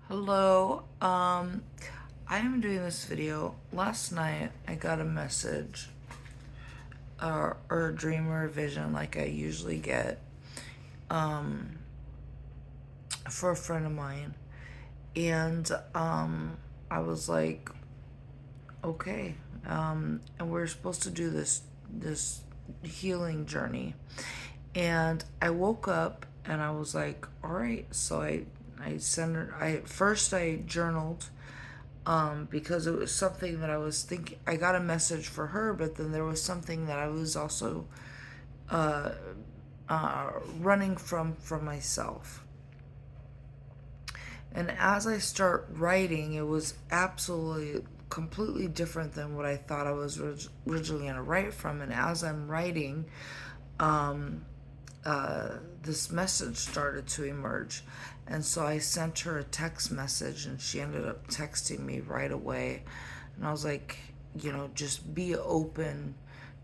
Hello. I am doing this video. Last night I got a message or a dream or a vision like I usually get for a friend of mine. And I was like, okay. And we're supposed to do this healing journey. And I woke up and I was like, all right. So I sent her. I journaled, because it was something that I was thinking. I got a message for her, but then there was something that I was also running from myself. And as I start writing, it was absolutely completely different than what I thought I was originally going to write from. And as I'm writing, this message started to emerge. And so I sent her a text message, and she ended up texting me right away. And I was like, just be open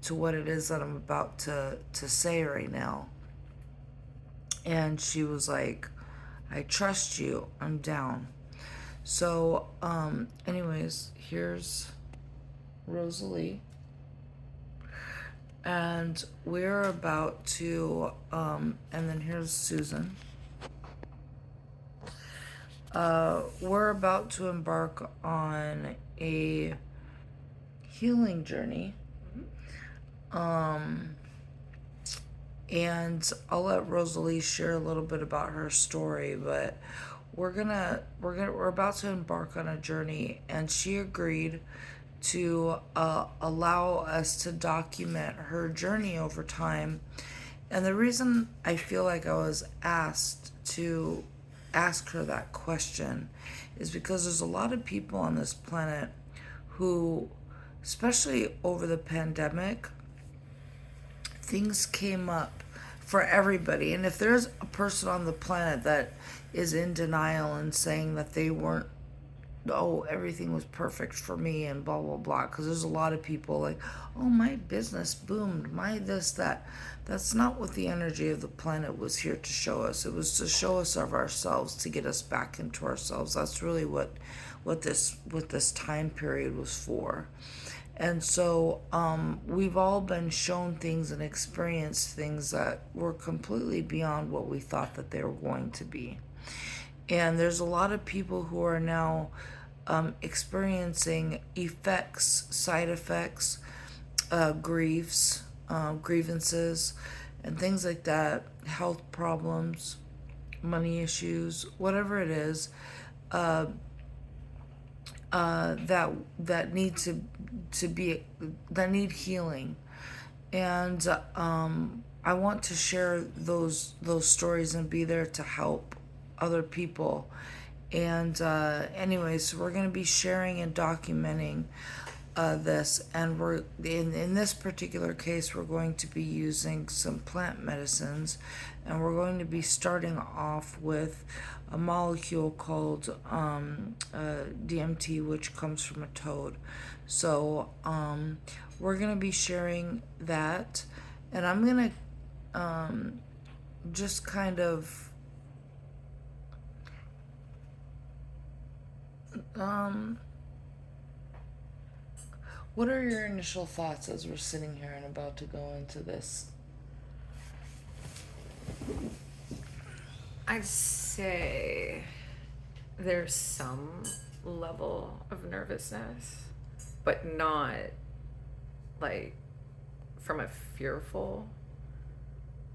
to what it is that I'm about to say right now. And she was like, I trust you, I'm down. So, anyways, here's Rosalie. And we're about to, and then here's Susan. We're about to embark on a healing journey. And I'll let Rosalie share a little bit about her story, but we're about to embark on a journey, and she agreed to allow us to document her journey over time. And the reason I feel like I was asked to ask her that question is because there's a lot of people on this planet who, especially over the pandemic, things came up for everybody. And if there's a person on the planet that is in denial and saying that they weren't, oh, everything was perfect for me and blah, blah, blah, because there's a lot of people like, oh, my business boomed, my this, that. That's not what the energy of the planet was here to show us. It was to show us of ourselves, to get us back into ourselves. That's really what this time period was for. And so we've all been shown things and experienced things that were completely beyond what we thought that they were going to be. And there's a lot of people who are now experiencing effects, side effects, griefs, grievances, and things like that, health problems, money issues, whatever it is, that need to be that need healing. And I want to share those stories and be there to help other people. And anyways, so we're going to be sharing and documenting this, and we're in this particular case we're going to be using some plant medicines, and we're going to be starting off with a molecule called DMT, which comes from a toad. So we're going to be sharing that, and I'm going to just kind of what are your initial thoughts as we're sitting here and about to go into this? I'd say there's some level of nervousness, but not like from a fearful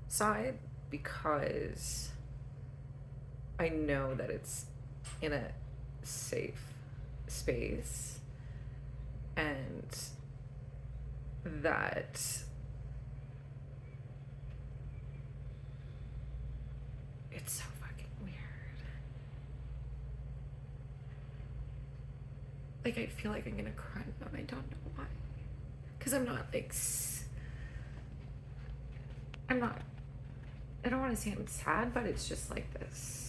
side, because I know that it's in a safe space and that it's so fucking weird. Like, I feel like I'm gonna cry now, and I don't know why. Because I'm not like, I don't want to say I'm sad, but it's just like this.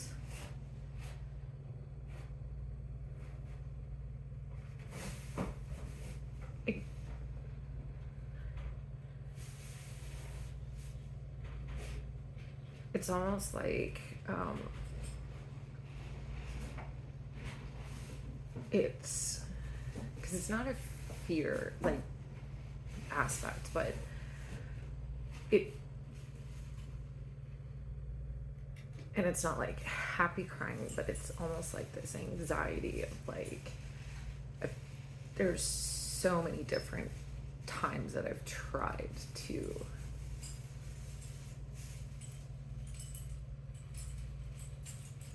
It's almost like it's because it's not a fear like aspect, but it, and it's not like happy crying, but it's almost like this anxiety of like, there's so many different times that I've tried to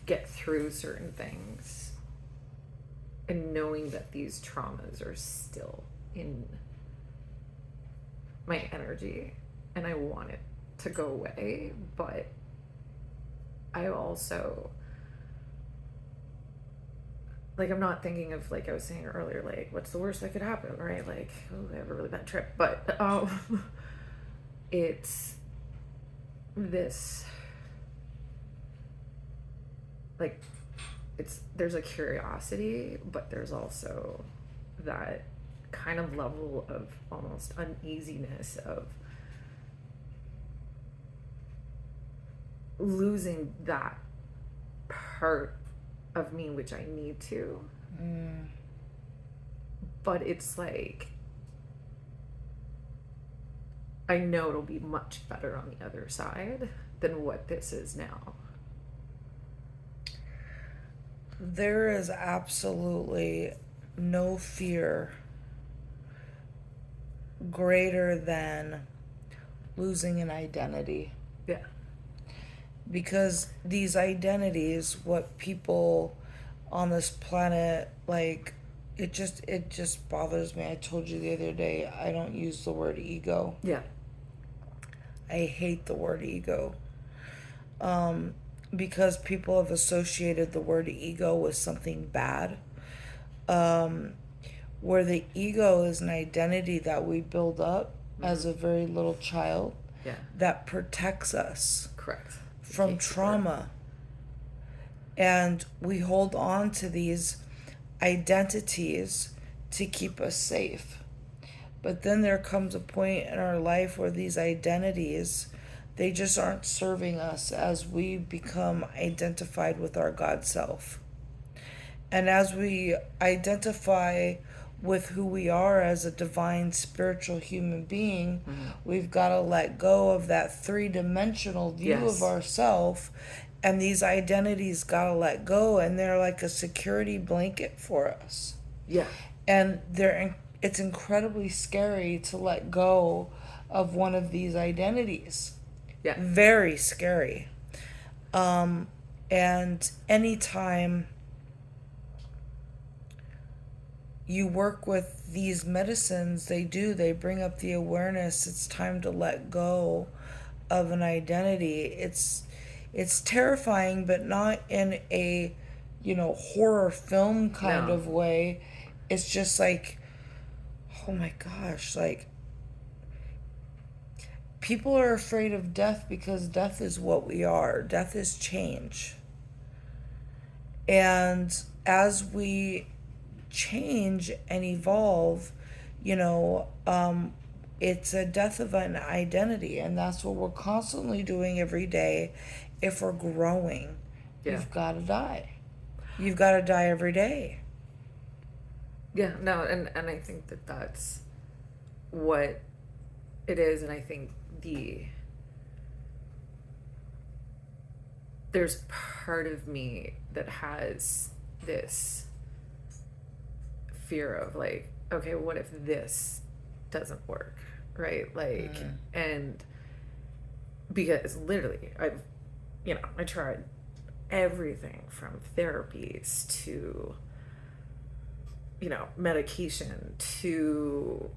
get through certain things, and knowing that these traumas are still in my energy and I want it to go away, but I also, like, I'm not thinking of, like I was saying earlier, like, what's the worst that could happen, right? Like, oh, I have a really bad trip, but it's this, like, there's a curiosity, but there's also that kind of level of almost uneasiness of losing that part of me, which I need to. But it's like, I know it'll be much better on the other side than what this is now. There is absolutely no fear greater than losing an identity. Yeah. Because these identities, what people on this planet, like, it just bothers me. I told you the other day, I don't use the word ego. Yeah. I hate the word ego. Because people have associated the word ego with something bad. Where the ego is an identity that we build up as a very little child, Yeah. that protects us Correct. from trauma. And we hold on to these identities to keep us safe. But then there comes a point in our life where these identities, they just aren't serving us as we become identified with our God self. And as we identify with who we are as a divine spiritual human being, we've got to let go of that three-dimensional view Yes. of ourself, and these identities got to let go, and they're like a security blanket for us. Yeah. And it's incredibly scary to let go of one of these identities. Yeah. Very scary. And anytime you work with these medicines, they bring up the awareness. It's time to let go of an identity. It's terrifying, but not in a, horror film kind No. of way. It's just like, oh my gosh, like, people are afraid of death because death is what we are. Death is change. And as we change and evolve, it's a death of an identity, and that's what we're constantly doing every day. If we're growing, you've got to die. You've got to die every day. Yeah, no, and I think that that's what it is, and I think there's part of me that has this fear of, like, okay, what if this doesn't work, right? Like, and because literally I tried everything from therapies to medication to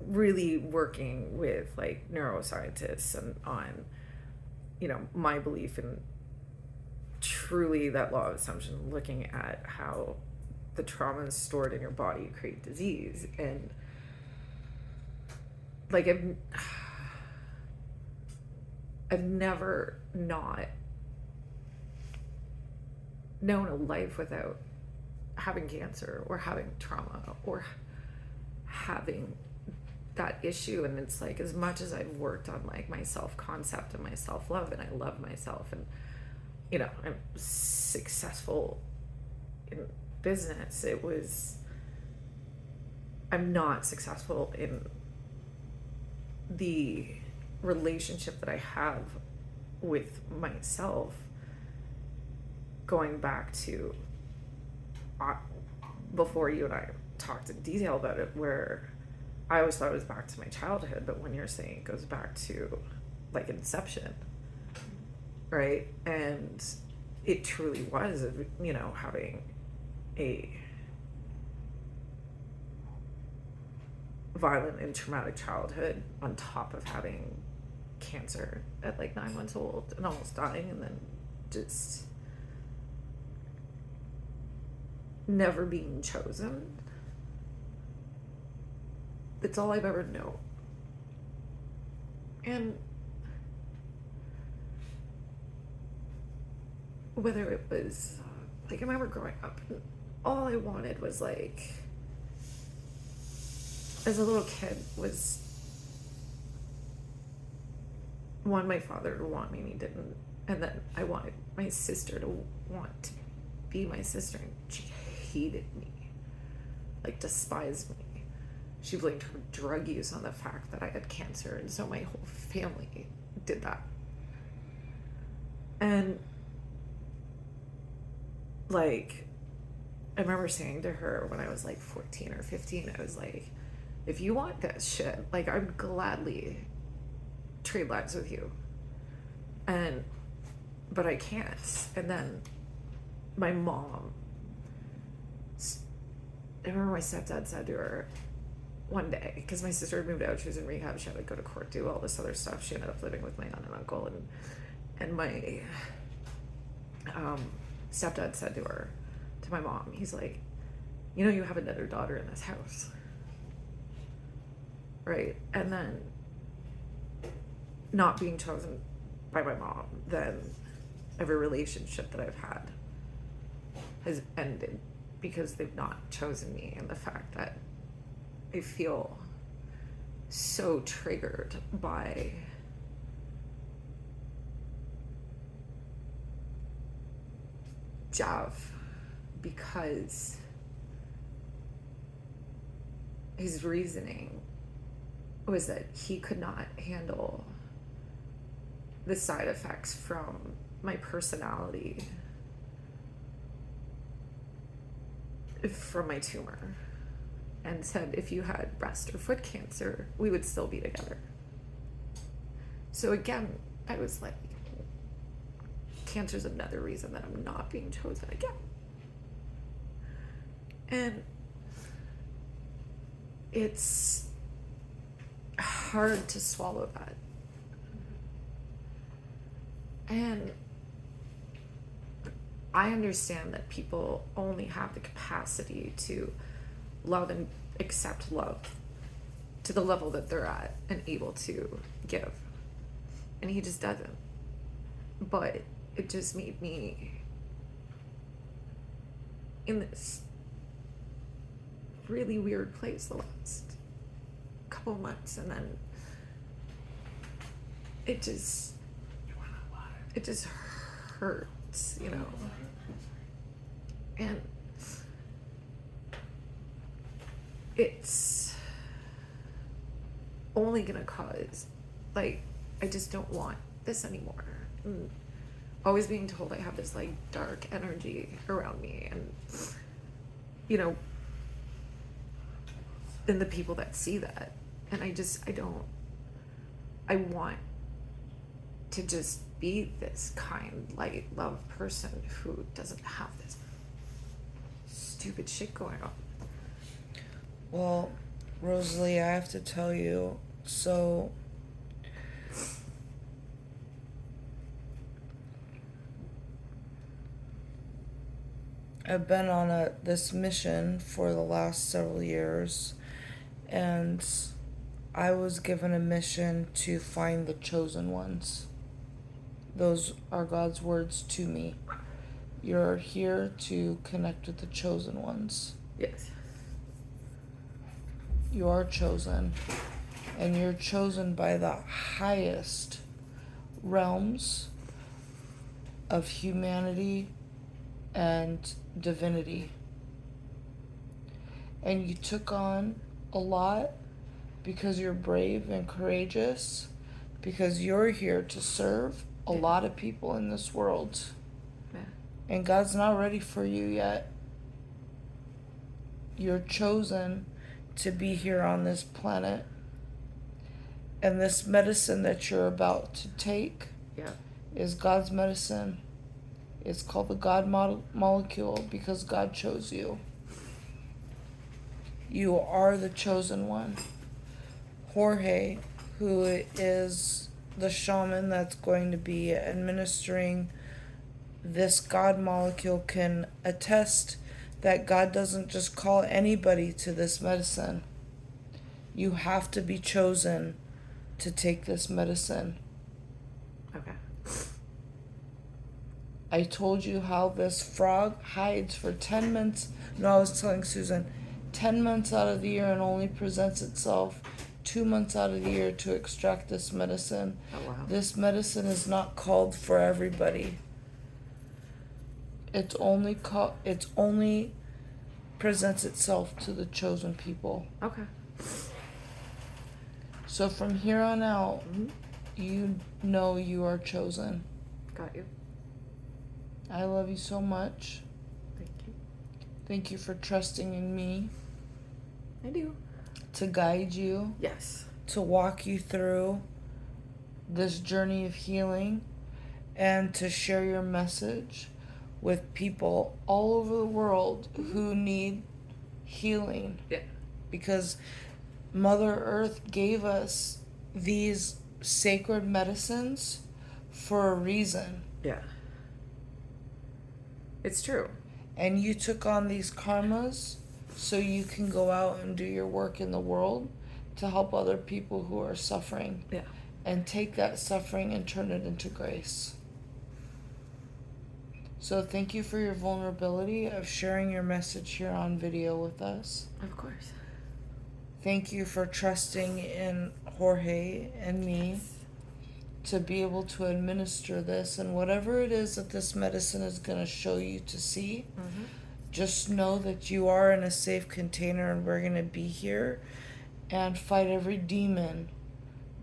really working with like neuroscientists and on my belief in truly that law of assumption, looking at how the trauma is stored in your body create disease. And like I've never not known a life without having cancer or having trauma or having that issue. And it's like, as much as I've worked on like my self-concept and my self-love, and I love myself, and I'm successful in business, it was, I'm not successful in the relationship that I have with myself, going back to before you and I talked in detail about it, where I always thought it was back to my childhood, but when you're saying it goes back to like inception, right? And it truly was, you know, having a violent and traumatic childhood on top of having cancer at like 9 months old and almost dying, and then just never being chosen. It's all I've ever known. And whether it was like, I remember growing up and all I wanted was like, as a little kid, was one, my father to want me and he didn't, and then I wanted my sister to want to be my sister, and she hated me, like despised me. She blamed her drug use on the fact that I had cancer, and so my whole family did that. And like, I remember saying to her when I was like 14 or 15, I was like, if you want this shit, like, I would gladly trade lives with you. But I can't. And then my mom, I remember my stepdad said to her one day, because my sister had moved out, she was in rehab, she had to go to court, do all this other stuff. She ended up living with my aunt and uncle, and my stepdad said to her, to my mom, he's like, you know, you have another daughter in this house, right? And then not being chosen by my mom, then every relationship that I've had has ended because they've not chosen me. And the fact that I feel so triggered by Jav, because his reasoning was that he could not handle the side effects from my personality from my tumor, and said if you had breast or foot cancer, we would still be together. So again, I was like, cancer's another reason that I'm not being chosen again. And it's hard to swallow that. And I understand that people only have the capacity to love and accept love to the level that they're at and able to give. And he just doesn't. But it just made me in this really weird place the last couple months, and then it just hurts, you know. And it's only gonna cause, like, I just don't want this anymore. And always being told I have this like dark energy around me, and you know, and the people that see that, and I want to just be this kind, light, love person who doesn't have this stupid shit going on. Well, Rosalie, I have to tell you, so I've been on this mission for the last several years, and I was given a mission to find the chosen ones. Those are God's words to me. You're here to connect with the chosen ones. Yes. You are chosen, and you're chosen by the highest realms of humanity and divinity. And you took on a lot because you're brave and courageous, because you're here to serve a lot of people in this world. Yeah. And God's not ready for you yet. You're chosen to be here on this planet. And this medicine that you're about to take Yeah. is God's medicine. It's called the God molecule because God chose you. You are the chosen one. Jorge, who is the shaman that's going to be administering this God molecule, can attest that God doesn't just call anybody to this medicine. You have to be chosen to take this medicine. Okay. I told you how this frog hides for 10 months. No, I was telling Susan, 10 months out of the year and only presents itself 2 months out of the year to extract this medicine. Oh, wow. This medicine is not called for everybody. It's only presents itself to the chosen people. Okay. So from here on out, Mm-hmm. you know you are chosen. Got you. I love you so much. Thank you. Thank you for trusting in me I do. to guide you, Yes. to walk you through this journey of healing, and to share your message with people all over the world who need healing. Yeah. Because Mother Earth gave us these sacred medicines for a reason. Yeah. It's true. And you took on these karmas so you can go out and do your work in the world to help other people who are suffering. Yeah. And take that suffering and turn it into grace. So thank you for your vulnerability of sharing your message here on video with us. Of course. Thank you for trusting in Jorge and me to be able to administer this, and whatever it is that this medicine is going to show you to see, Mm-hmm. just know that you are in a safe container, and we're going to be here and fight every demon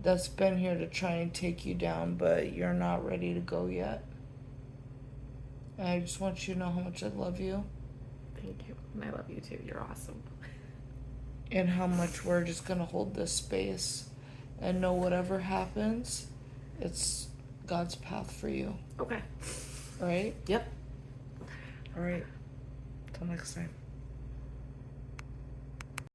that's been here to try and take you down, but you're not ready to go yet. And I just want you to know how much I love you Thank you. And I love you too. You're awesome. and how much we're just going to hold this space and know whatever happens, it's God's path for you. Okay. All right? Yep. All right. Till next time.